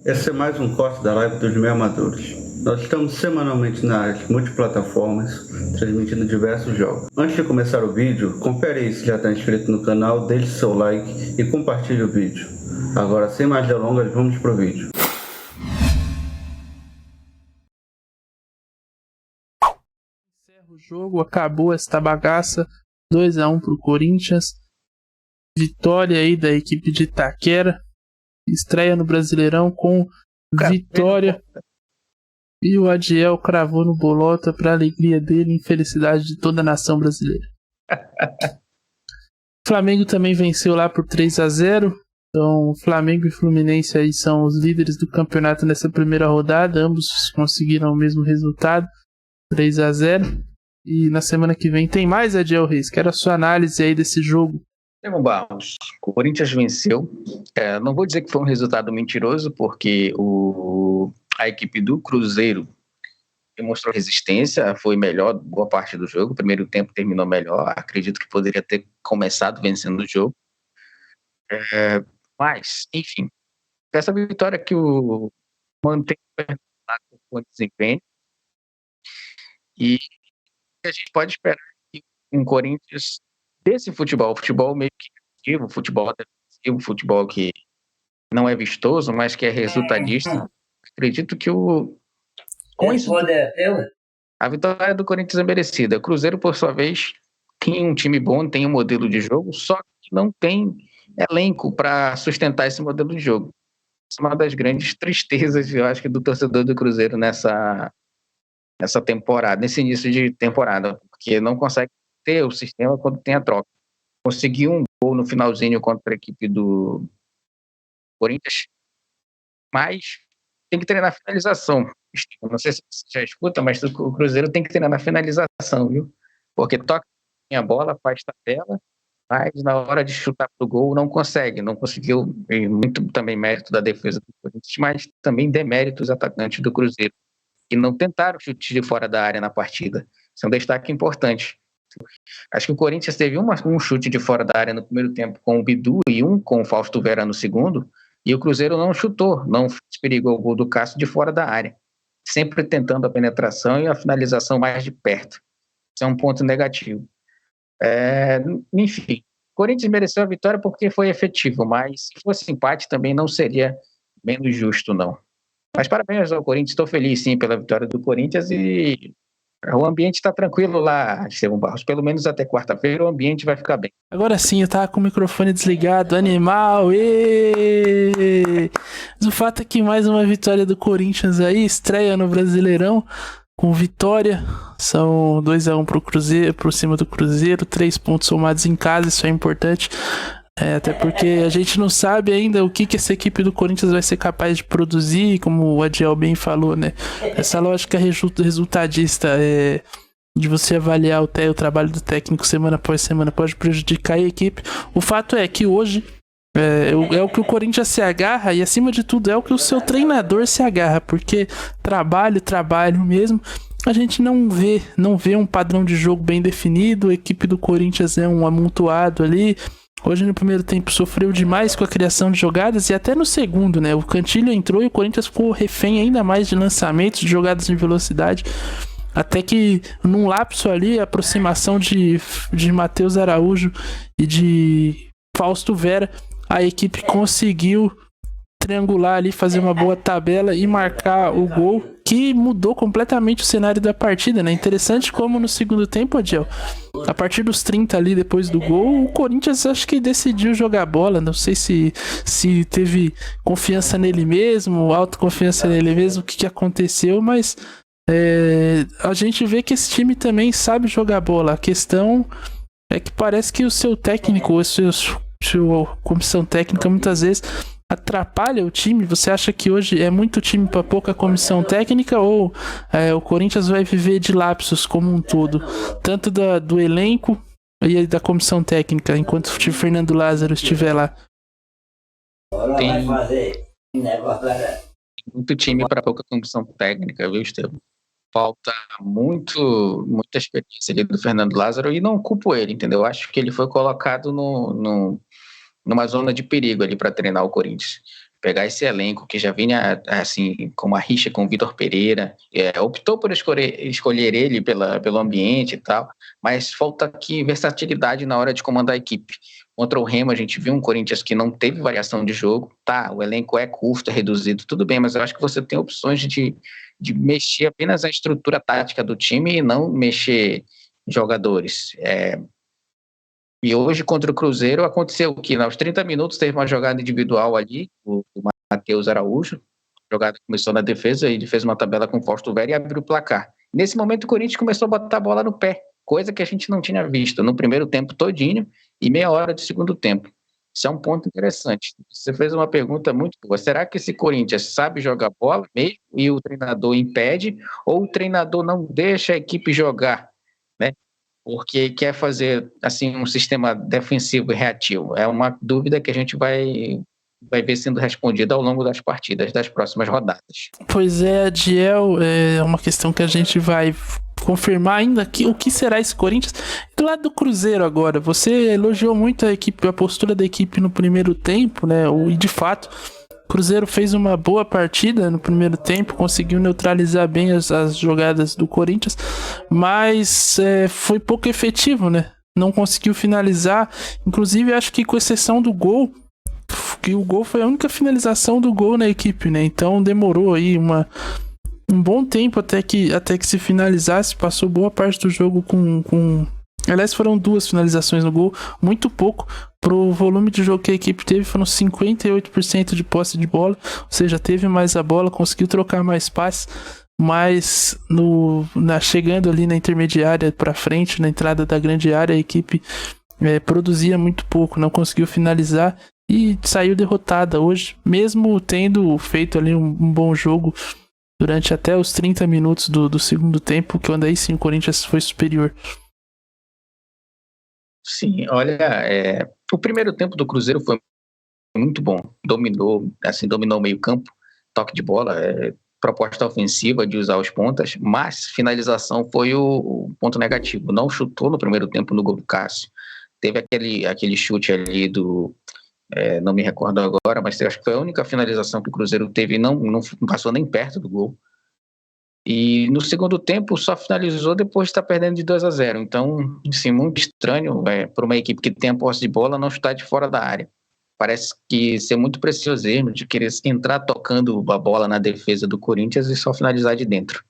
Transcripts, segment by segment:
Esse é mais um corte da live dos meio amadores. Nós estamos semanalmente nas multiplataformas, transmitindo diversos jogos. Antes de começar o vídeo, confere aí se já está inscrito no canal, deixe seu like e compartilhe o vídeo. Agora, sem mais delongas, vamos pro vídeo. Encerra o jogo, acabou esta bagaça, 2-1 pro Corinthians. Vitória aí da equipe de Itaquera. Estreia no Brasileirão com vitória. E o Adiel cravou no bolota para alegria dele e infelicidade de toda a nação brasileira. Flamengo também venceu lá por 3-0. Então, Flamengo e Fluminense aí são os líderes do campeonato nessa primeira rodada. Ambos conseguiram o mesmo resultado, 3-0. E na semana que vem tem mais, Adiel Reis. Quero a sua análise aí desse jogo. Barros, o Corinthians venceu. Não vou dizer que foi um resultado mentiroso, porque a equipe do Cruzeiro demonstrou resistência, foi melhor boa parte do jogo. O primeiro tempo terminou melhor. Acredito que poderia ter começado vencendo o jogo. Mas, enfim, essa vitória que o mantém o desempenho. E a gente pode esperar que um Corinthians desse futebol meio que ativo, futebol defensivo, futebol que não é vistoso, mas que é resultadista. Acredito que com isso, a vitória do Corinthians é merecida. O Cruzeiro, por sua vez, tem um time bom, tem um modelo de jogo, só que não tem elenco para sustentar esse modelo de jogo. Essa é uma das grandes tristezas, eu acho, do torcedor do Cruzeiro nessa temporada, nesse início de temporada, porque não consegue ter o sistema quando tem a troca. Conseguiu um gol no finalzinho contra a equipe do Corinthians, mas tem que treinar a finalização. Não sei se você já escuta, mas o Cruzeiro tem que treinar na finalização, viu? Porque toca a bola, faz tabela, mas na hora de chutar pro gol não conseguiu, muito também mérito da defesa do Corinthians, mas também demérito dos atacantes do Cruzeiro, que não tentaram chute de fora da área na partida. Isso é um destaque importante. Acho que o Corinthians teve um chute de fora da área no primeiro tempo com o Bidu e um com o Fausto Vera no segundo, e o Cruzeiro não chutou, não perigou o gol do Cássio de fora da área, sempre tentando a penetração e a finalização mais de perto. Isso é um ponto negativo. Enfim, o Corinthians mereceu a vitória porque foi efetivo, mas se fosse empate também não seria menos justo, não. Mas parabéns ao Corinthians, estou feliz sim pela vitória do Corinthians e o ambiente está tranquilo lá, Estevão Barros. Pelo menos até quarta-feira o ambiente vai ficar bem. Agora sim, eu tava com o microfone desligado, animal, Mas o fato é que mais uma vitória do Corinthians aí, estreia no Brasileirão, com vitória, são 2-1 pro Cruzeiro, por cima do Cruzeiro, 3 pontos somados em casa, isso é importante. Até porque a gente não sabe ainda o que essa equipe do Corinthians vai ser capaz de produzir, como o Adiel bem falou, né? Essa lógica resultadista de você avaliar o trabalho do técnico semana após semana pode prejudicar a equipe. O fato é que hoje é o que o Corinthians se agarra e, acima de tudo, é o que o seu treinador se agarra, porque trabalho mesmo. A gente não vê um padrão de jogo bem definido. A equipe do Corinthians é um amontoado ali. Hoje no primeiro tempo sofreu demais com a criação de jogadas e até no segundo, né? O Cantilho entrou e o Corinthians ficou refém ainda mais de lançamentos, de jogadas em velocidade. Até que num lapso ali, a aproximação de Matheus Araújo e de Fausto Vera, a equipe conseguiu triangular ali, fazer uma boa tabela e marcar o gol, que mudou completamente o cenário da partida, né? Interessante como no segundo tempo, Adiel, a partir dos 30 ali depois do gol, o Corinthians acho que decidiu jogar bola. Não sei se teve confiança nele mesmo, autoconfiança nele mesmo, o que aconteceu, mas a gente vê que esse time também sabe jogar bola. A questão é que parece que o seu técnico, a sua comissão técnica muitas vezes atrapalha o time. Você acha que hoje é muito time para pouca comissão técnica, ou o Corinthians vai viver de lapsos como um todo, tanto do elenco e da comissão técnica, enquanto o Fernando Lázaro estiver lá? Tem muito time para pouca comissão técnica, viu, Estevam? Falta muita experiência ali do Fernando Lázaro, e não culpo ele, entendeu? Acho que ele foi colocado numa zona de perigo ali para treinar o Corinthians. pegar esse elenco que já vinha assim com uma rixa com o Vitor Pereira, optou por escolher ele pelo ambiente e tal, mas falta aqui versatilidade na hora de comandar a equipe. Contra o Remo a gente viu um Corinthians que não teve variação de jogo, o elenco é curto, é reduzido, tudo bem, mas eu acho que você tem opções de mexer apenas a estrutura tática do time e não mexer jogadores. E hoje, contra o Cruzeiro, aconteceu que aos 30 minutos teve uma jogada individual ali, o Matheus Araújo, a jogada começou na defesa, ele fez uma tabela com o Fausto Vera e abriu o placar. Nesse momento, o Corinthians começou a botar a bola no pé, coisa que a gente não tinha visto no primeiro tempo todinho e meia hora do segundo tempo. Isso é um ponto interessante. Você fez uma pergunta muito boa. Será que esse Corinthians sabe jogar bola mesmo e o treinador impede, ou o treinador não deixa a equipe jogar, né? Porque quer fazer assim um sistema defensivo e reativo? É uma dúvida que a gente vai ver sendo respondida ao longo das partidas, das próximas rodadas. Pois é, Adiel, é uma questão que a gente vai confirmar ainda o que será esse Corinthians. Do lado do Cruzeiro agora, você elogiou muito a postura da equipe no primeiro tempo, né? E de fato, o Cruzeiro fez uma boa partida no primeiro tempo, conseguiu neutralizar bem as jogadas do Corinthians, mas foi pouco efetivo, né? Não conseguiu finalizar, inclusive acho que com exceção do gol, que o gol foi a única finalização do gol na equipe, né? Então demorou aí um bom tempo até que se finalizasse, passou boa parte do jogo com... Aliás, foram 2 finalizações no gol, muito pouco pro volume de jogo que a equipe teve, foram 58% de posse de bola, ou seja, teve mais a bola, conseguiu trocar mais passes, mas chegando ali na intermediária para frente, na entrada da grande área, a equipe produzia muito pouco, não conseguiu finalizar e saiu derrotada hoje, mesmo tendo feito ali um bom jogo durante até os 30 minutos do segundo tempo, quando aí sim o Corinthians foi superior. Sim, olha, o primeiro tempo do Cruzeiro foi muito bom, dominou o meio campo, toque de bola, proposta ofensiva de usar os pontas, mas finalização foi o ponto negativo, não chutou no primeiro tempo no gol do Cássio, teve aquele chute ali não me recordo agora, mas acho que foi a única finalização que o Cruzeiro teve, não passou nem perto do gol. E no segundo tempo só finalizou depois de estar perdendo de 2-0. Então, assim, muito estranho para uma equipe que tem a posse de bola não chutar de fora da área. Parece que ser muito preciosismo de querer entrar tocando a bola na defesa do Corinthians e só finalizar de dentro.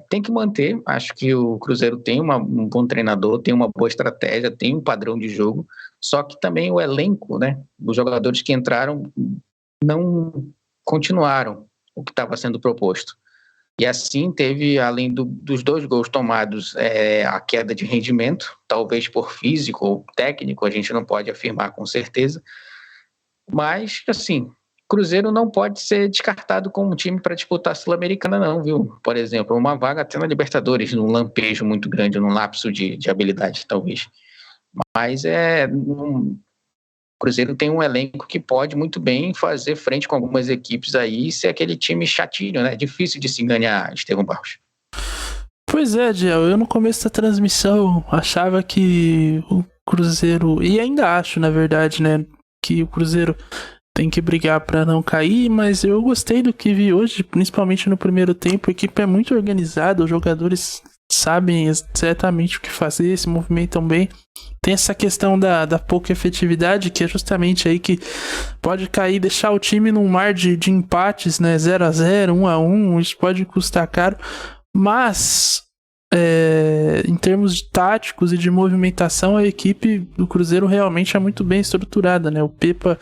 Tem que manter, acho que o Cruzeiro tem um bom treinador, tem uma boa estratégia, tem um padrão de jogo, só que também o elenco, né, os jogadores que entraram não continuaram o que estava sendo proposto. E assim teve, além dos 2 gols tomados, a queda de rendimento, talvez por físico ou técnico, a gente não pode afirmar com certeza, mas assim, Cruzeiro não pode ser descartado como um time para disputar a Sul-Americana não, viu? Por exemplo, uma vaga até na Libertadores, num lampejo muito grande, num lapso de habilidade, talvez. Mas o Cruzeiro tem um elenco que pode muito bem fazer frente com algumas equipes aí e ser aquele time chatinho, né? Difícil de se enganar, Estevão Barros. Pois é, Diel, eu no começo da transmissão achava que o Cruzeiro, e ainda acho, na verdade, né, que o Cruzeiro tem que brigar para não cair, mas eu gostei do que vi hoje, principalmente no primeiro tempo. A equipe é muito organizada, os jogadores sabem exatamente o que fazer, se movimentam bem. Tem essa questão da pouca efetividade, que é justamente aí que pode cair, deixar o time num mar de empates, né? 0-0, 1-1, isso pode custar caro, mas em termos de táticos e de movimentação, a equipe do Cruzeiro realmente é muito bem estruturada, né? O Pepa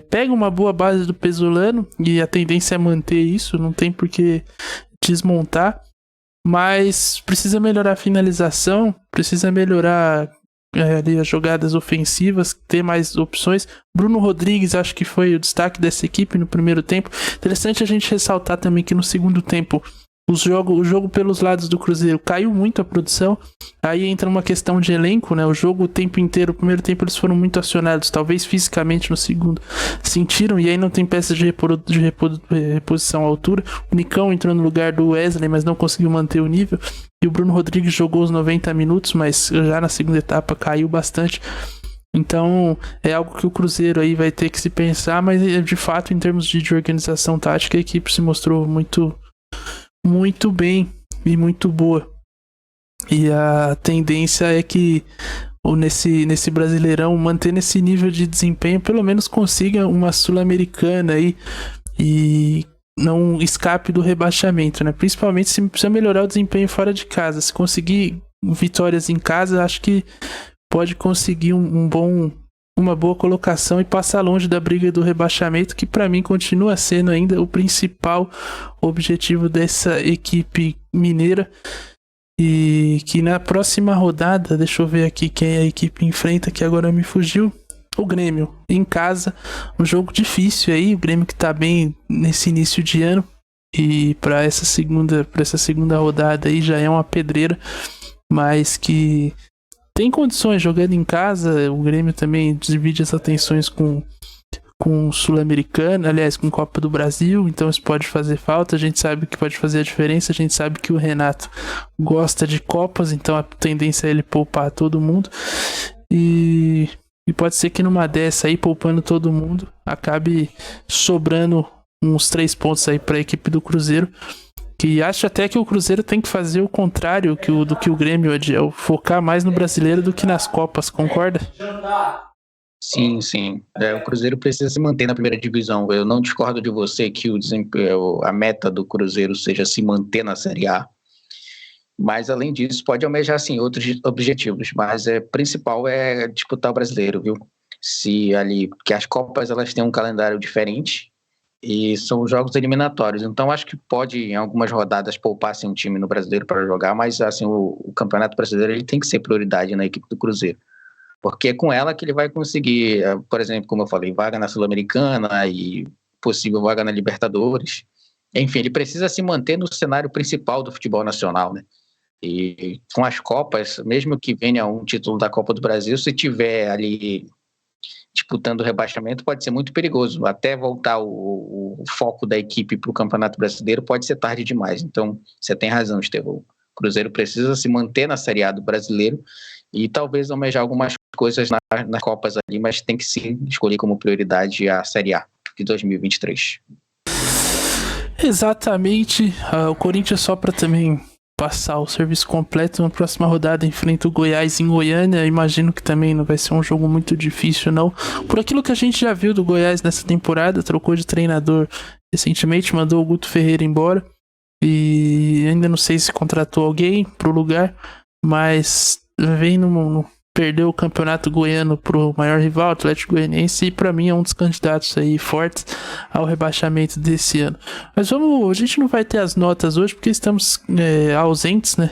pega uma boa base do Pesolano e a tendência é manter isso, não tem por que desmontar, mas precisa melhorar a finalização, precisa melhorar ali as jogadas ofensivas, ter mais opções. Bruno Rodrigues acho que foi o destaque dessa equipe no primeiro tempo. Interessante a gente ressaltar também que no segundo tempo o jogo pelos lados do Cruzeiro caiu muito a produção, aí entra uma questão de elenco, né? O jogo o tempo inteiro, o primeiro tempo eles foram muito acionados, talvez fisicamente no segundo sentiram, e aí não tem peças de reposição à altura. O Nicão entrou no lugar do Wesley, mas não conseguiu manter o nível, e o Bruno Rodrigues jogou os 90 minutos, mas já na segunda etapa caiu bastante. Então, é algo que o Cruzeiro aí vai ter que se pensar, mas de fato, em termos de organização tática, a equipe se mostrou muito bem e muito boa. E a tendência é que nesse Brasileirão, mantendo esse nível de desempenho, pelo menos consiga uma Sul-Americana aí e não escape do rebaixamento, né? Principalmente se precisa melhorar o desempenho fora de casa. Se conseguir vitórias em casa, acho que pode conseguir uma boa colocação e passar longe da briga do rebaixamento, que para mim continua sendo ainda o principal objetivo dessa equipe mineira. E que na próxima rodada, deixa eu ver aqui quem a equipe enfrenta, que agora me fugiu. O Grêmio, em casa, um jogo difícil aí, o Grêmio que tá bem nesse início de ano. E para essa segunda rodada aí já é uma pedreira, mas que tem condições jogando em casa. O Grêmio também divide as atenções com Sul-Americana, aliás, com Copa do Brasil, então isso pode fazer falta. A gente sabe que pode fazer a diferença. A gente sabe que o Renato gosta de Copas, então a tendência é ele poupar todo mundo. E pode ser que numa dessa aí, poupando todo mundo, acabe sobrando uns 3 pontos aí para a equipe do Cruzeiro. Que acho até que o Cruzeiro tem que fazer o contrário do que o Grêmio, Adiel, focar mais no brasileiro do que nas Copas, concorda? Sim. O Cruzeiro precisa se manter na primeira divisão. Eu não discordo de você que a meta do Cruzeiro seja se manter na Série A. Mas, além disso, pode almejar, sim, outros objetivos. Mas o principal é disputar o brasileiro, viu? Porque as Copas elas têm um calendário diferente e são jogos eliminatórios. Então, acho que pode, em algumas rodadas, poupar assim, um time no brasileiro para jogar, mas assim, o Campeonato Brasileiro ele tem que ser prioridade na equipe do Cruzeiro. Porque é com ela que ele vai conseguir, por exemplo, como eu falei, vaga na Sul-Americana e possível vaga na Libertadores. Enfim, ele precisa se manter no cenário principal do futebol nacional, né? E com as Copas, mesmo que venha um título da Copa do Brasil, se tiver ali disputando o rebaixamento, pode ser muito perigoso. Até voltar o foco da equipe para o Campeonato Brasileiro pode ser tarde demais. Então, você tem razão, Estevão. O Cruzeiro precisa se manter na Série A do Brasileiro e talvez almejar algumas coisas nas Copas ali, mas tem que sim escolher como prioridade a Série A de 2023. Exatamente. O Corinthians, só para também passar o serviço completo, na próxima rodada enfrenta o Goiás em Goiânia. Imagino que também não vai ser um jogo muito difícil, não. Por aquilo que a gente já viu do Goiás nessa temporada, trocou de treinador recentemente, mandou o Guto Ferreira embora e ainda não sei se contratou alguém pro lugar, mas vem perdeu o campeonato goiano pro maior rival, Atlético Goianiense, e pra mim é um dos candidatos aí fortes ao rebaixamento desse ano. Mas a gente não vai ter as notas hoje porque estamos ausentes, né?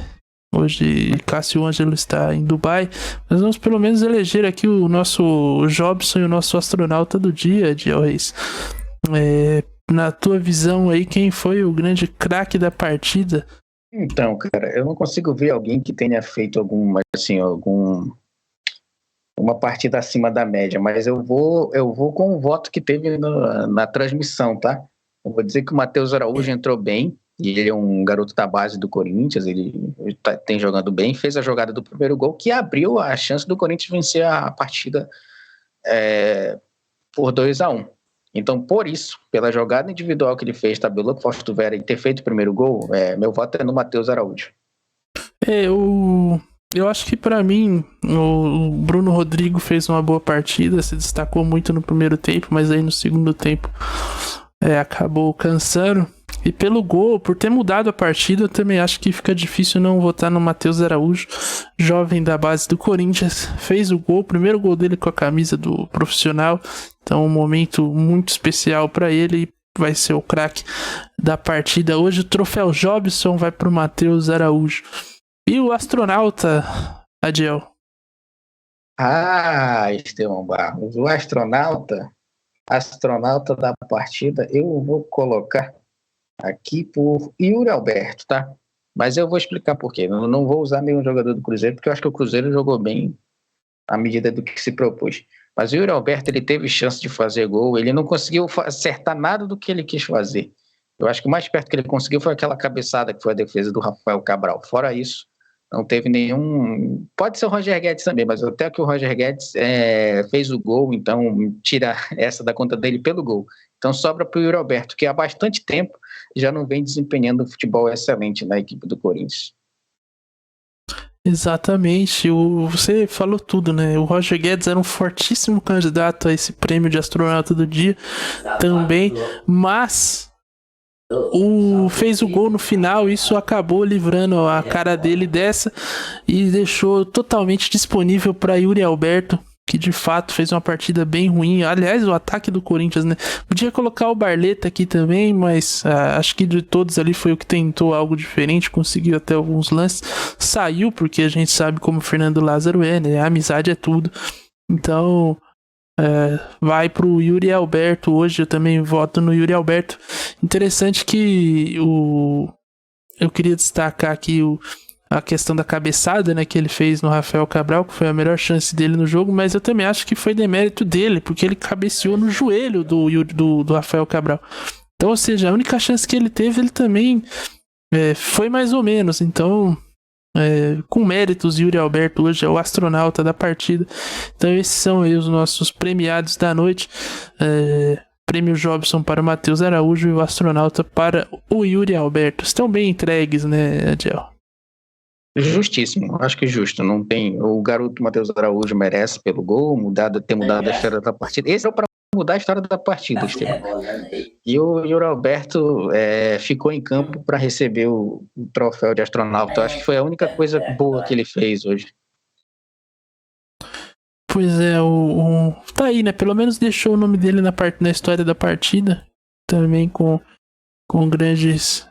Hoje Cássio Ângelo está em Dubai, mas vamos pelo menos eleger aqui o nosso Jobson e o nosso astronauta do dia, Adiel Reis. Na tua visão aí, quem foi o grande craque da partida? Então, cara, eu não consigo ver alguém que tenha feito uma partida acima da média, mas eu vou com o voto que teve na transmissão, tá? Eu vou dizer que o Matheus Araújo entrou bem, e ele é um garoto da base do Corinthians, ele tem jogando bem, fez a jogada do primeiro gol, que abriu a chance do Corinthians vencer a partida por 2-1. Então, por isso, pela jogada individual que ele fez, tabelou com o Fausto Vera e ter feito o primeiro gol, meu voto é no Matheus Araújo. Eu acho que pra mim o Bruno Rodrigo fez uma boa partida, se destacou muito no primeiro tempo, mas aí no segundo tempo acabou cansando. E pelo gol, por ter mudado a partida, eu também acho que fica difícil não votar no Matheus Araújo, jovem da base do Corinthians, fez o gol, o primeiro gol dele com a camisa do profissional, então um momento muito especial pra ele e vai ser o craque da partida. Hoje o troféu Jobson vai pro Matheus Araújo. E o astronauta, Adiel? Estevão Barros, o astronauta da partida, eu vou colocar aqui por Yuri Alberto, tá? Mas eu vou explicar por quê. Eu não vou usar nenhum jogador do Cruzeiro, porque eu acho que o Cruzeiro jogou bem à medida do que se propôs. Mas o Yuri Alberto, ele teve chance de fazer gol, ele não conseguiu acertar nada do que ele quis fazer. Eu acho que o mais perto que ele conseguiu foi aquela cabeçada que foi a defesa do Rafael Cabral. Fora isso, Não teve nenhum. Pode ser o Roger Guedes também, mas até que o Roger Guedes fez o gol, então tira essa da conta dele pelo gol. Então sobra para o Yuri Alberto, que há bastante tempo já não vem desempenhando um futebol excelente na equipe do Corinthians. Exatamente, você falou tudo, né? O Roger Guedes era um fortíssimo candidato a esse prêmio de astronauta do dia também, mas fez o gol no final, isso acabou livrando a cara dele dessa e deixou totalmente disponível para Yuri Alberto, que de fato fez uma partida bem ruim. Aliás, o ataque do Corinthians, né? Podia colocar o Barleta aqui também, mas acho que de todos ali foi o que tentou algo diferente, conseguiu até alguns lances. Saiu, porque a gente sabe como o Fernando Lázaro é, né? A amizade é tudo. Então, vai pro Yuri Alberto hoje. Eu também voto no Yuri Alberto. Interessante que eu queria destacar aqui a questão da cabeçada, né, que ele fez no Rafael Cabral, que foi a melhor chance dele no jogo, mas eu também acho que foi demérito dele, porque ele cabeceou no joelho do Rafael Cabral. Então, ou seja, a única chance que ele teve, ele também foi mais ou menos. Então, com méritos, Yuri Alberto hoje é o astronauta da partida. Então, esses são aí os nossos premiados da noite. Prêmio Jobson para o Matheus Araújo e o astronauta para o Yuri Alberto. Estão bem entregues, né, Adiel? Justíssimo, acho que justo. Não tem. O garoto Matheus Araújo merece pelo gol, ter mudado a história da partida. Esse é o para mudar a história da partida, Estevam. E o Yuri Alberto ficou em campo para receber o troféu de astronauta. Acho que foi a única coisa boa que ele fez hoje. Pois é, tá aí, né? Pelo menos deixou o nome dele na história da partida. Também com grandes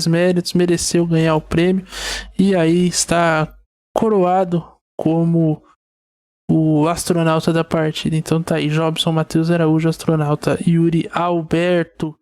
méritos, mereceu ganhar o prêmio. E aí está coroado como o astronauta da partida. Então tá aí, Jobson Matheus Araújo, astronauta, Yuri Alberto.